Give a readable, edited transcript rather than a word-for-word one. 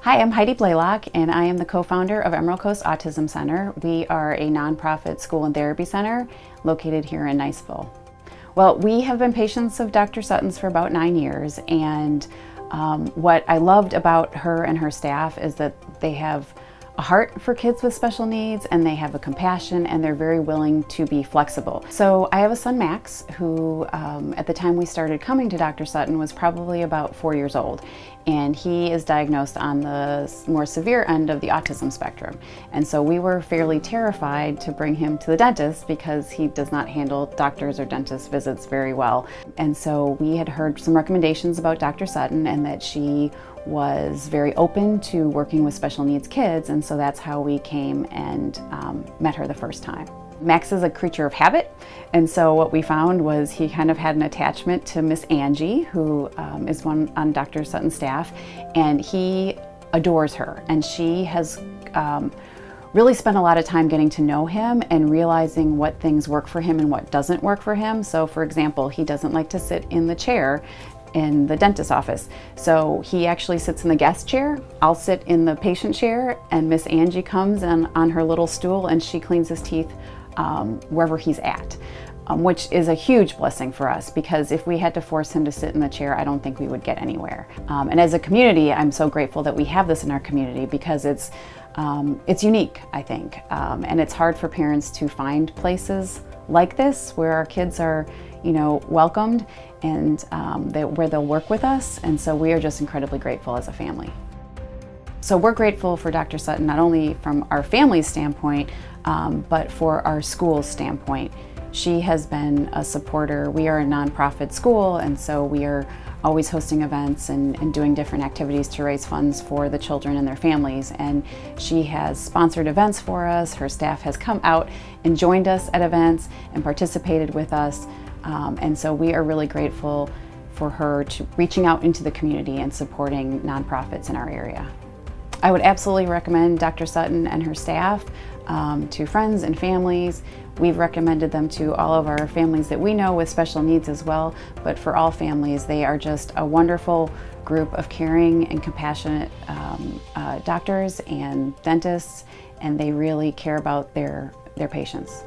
Hi, I'm Heidi Blaylock, and I am the co-founder of Emerald Coast Autism Center. We are a nonprofit school and therapy center located here in Niceville. Well, we have been patients of Dr. Sutton's for about 9 years, and what I loved about her and her staff is that they have a heart for kids with special needs, and they have a compassion, and they're very willing to be flexible. So I have a son, Max, who at the time we started coming to Dr. Sutton was probably about 4 years old, and he is diagnosed on the more severe end of the autism spectrum. And so we were fairly terrified to bring him to the dentist because he does not handle doctors or dentist visits very well. And so we had heard some recommendations about Dr. Sutton and that she was very open to working with special needs kids, and so that's how we came and met her the first time. Max is a creature of habit, and so what we found was he kind of had an attachment to Miss Angie, who is one on Dr. Sutton's staff, and he adores her, and she has really spent a lot of time getting to know him and realizing what things work for him and what doesn't work for him. So for example, he doesn't like to sit in the chair in the dentist's office. So he actually sits in the guest chair. I'll sit in the patient chair, and Miss Angie comes on her little stool and she cleans his teeth wherever he's at, which is a huge blessing for us, because if we had to force him to sit in the chair, I don't think we would get anywhere. And as a community, I'm so grateful that we have this in our community, because it's unique, I think. And it's hard for parents to find places like this where our kids are, welcomed, and where they'll work with us. And so we are just incredibly grateful as a family. So we're grateful for Dr. Sutton, not only from our family's standpoint, but for our school's standpoint. She has been a supporter. We are a nonprofit school, and so we are always hosting events and doing different activities to raise funds for the children and their families. And she has sponsored events for us. Her staff has come out and joined us at events and participated with us. And so we are really grateful for her to reaching out into the community and supporting nonprofits in our area. I would absolutely recommend Dr. Sutton and her staff to friends and families. We've recommended them to all of our families that we know with special needs as well, but for all families, they are just a wonderful group of caring and compassionate doctors and dentists, and they really care about their patients.